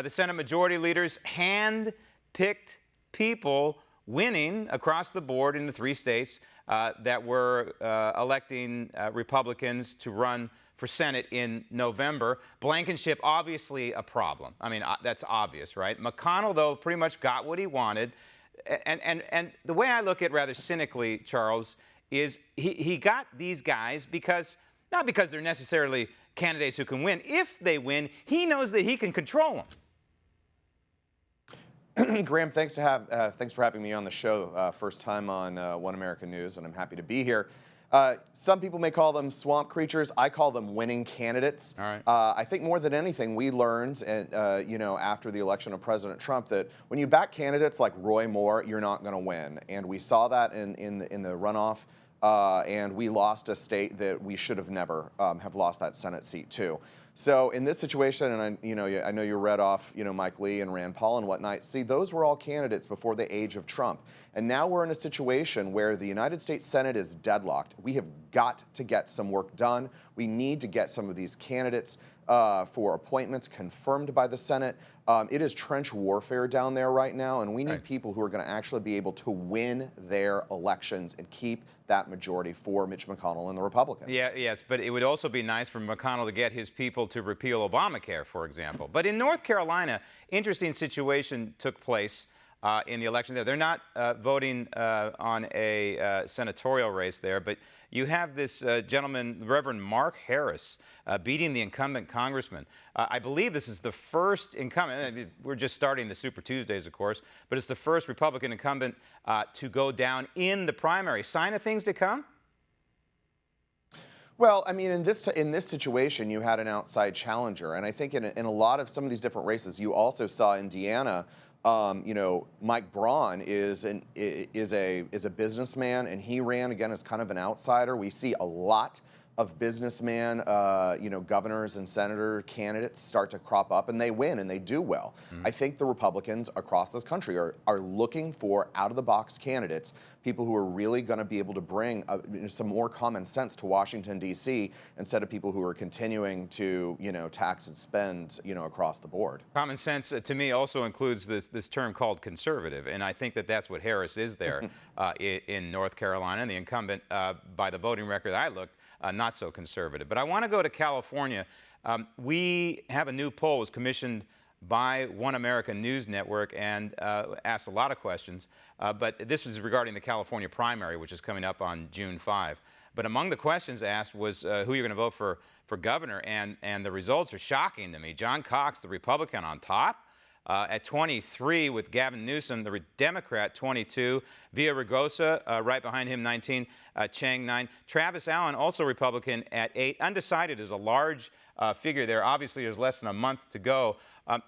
The Senate Majority Leaders hand-picked people winning across the board in the 3 states that were electing Republicans to run for Senate in November. Blankenship, obviously a problem. I mean, that's obvious, right? McConnell, though, pretty much got what he wanted. And the way I look at it rather cynically, Charles, is he got these guys because, not because they're necessarily candidates who can win. If they win, he knows that he can control them. Graham, thanks for having me on the show. First time on One American News, and I'm happy to be here. Some people may call them swamp creatures. I call them winning candidates. All right. I think more than anything, we learned, after the election of President Trump, that when you back candidates like Roy Moore, you're not going to win. And we saw that in the runoff. And we lost a state that we should have never have lost that Senate seat to. So in this situation, and I know you read off, Mike Lee and Rand Paul and whatnot. See, those were all candidates before the age of Trump, and now we're in a situation where the United States Senate is deadlocked. We have got to get some work done. We need to get some of these candidates for appointments confirmed by the Senate. It is trench warfare down there right now, and we need people who are going to actually be able to win their elections and keep that majority for Mitch McConnell and the Republicans. Yes, but it would also be nice for McConnell to get his people to repeal Obamacare, for example. But in North Carolina, interesting situation took place in the election there. They're not voting on a senatorial race there, but you have this gentleman, Reverend Mark Harris, beating the incumbent congressman. I believe this is the first incumbent. I mean, we're just starting the Super Tuesdays, of course, but it's the first Republican incumbent to go down in the primary. Sign of things to come? Well, I mean, in this situation, you had an outside challenger, and I think in a lot of some of these different races, you also saw Indiana. Mike Braun is a businessman, and he ran again as kind of an outsider. We see a lot of businessman, governors and senator candidates start to crop up, and they win, and they do well. I think the Republicans across this country are looking for out-of-the-box candidates, people who are really going to be able to bring some more common sense to Washington, D.C., instead of people who are continuing to, tax and spend, across the board. Common sense, to me, also includes this term called conservative, and I think that's what Harris is there in North Carolina. And the incumbent, by the voting record I looked, not so conservative. But I want to go to California. We have a new poll. It was commissioned by One American News Network and asked a lot of questions. But this was regarding the California primary, which is coming up on June 5. But among the questions asked was who you're going to vote for governor. And the results are shocking to me. John Cox, the Republican, on top. At 23 with Gavin Newsom, the Democrat, 22. Villaraigosa, right behind him, 19. Chang, 9. Travis Allen, also Republican, at 8. Undecided is a large figure there. Obviously, there's less than a month to go.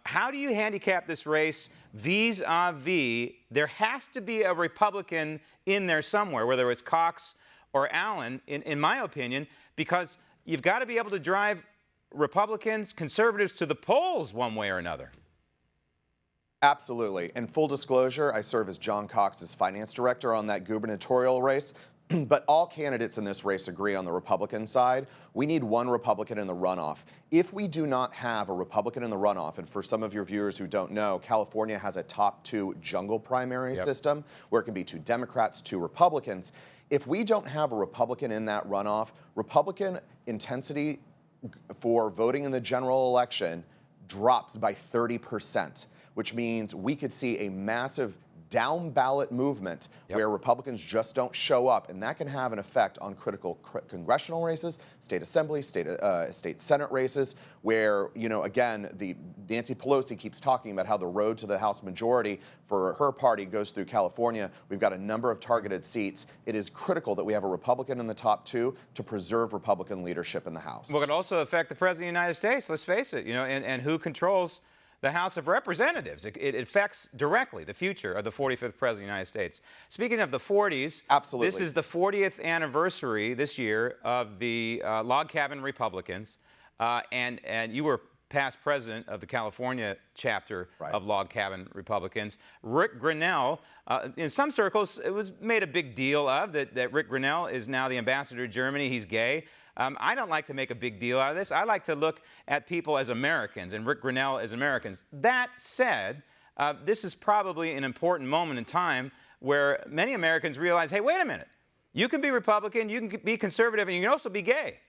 How do you handicap this race vis-a-vis? There has to be a Republican in there somewhere, whether it's Cox or Allen, in my opinion, because you've got to be able to drive Republicans, conservatives to the polls one way or another. Absolutely. And full disclosure, I serve as John Cox's finance director on that gubernatorial race. But all candidates in this race agree on the Republican side. We need one Republican in the runoff. If we do not have a Republican in the runoff, and for some of your viewers who don't know, California has a top 2 jungle primary system where it can be 2 Democrats, 2 Republicans. If we don't have a Republican in that runoff, Republican intensity for voting in the general election drops by 30%. Which means we could see a massive down ballot movement where Republicans just don't show up, and that can have an effect on critical congressional races, state assembly, state Senate races, where, again, Nancy Pelosi keeps talking about how the road to the House majority for her party goes through California. We've got a number of targeted seats. It is critical that we have a Republican in the top 2 to preserve Republican leadership in the House. Well, it can also affect the President of the United States, let's face it, and who controls the House of Representatives. It affects directly the future of the 45th President of the United States. Speaking of the 40s, absolutely, this is the 40th anniversary this year of the Log Cabin Republicans, and you were past president of the California chapter Right. of Log Cabin Republicans. Rick Grinnell, in some circles, it was made a big deal of that Rick Grinnell is now the ambassador to Germany. He's gay. I don't like to make a big deal out of this. I like to look at people as Americans and Rick Grinnell as Americans. That said, this is probably an important moment in time where many Americans realize, hey, wait a minute. You can be Republican, you can be conservative, and you can also be gay.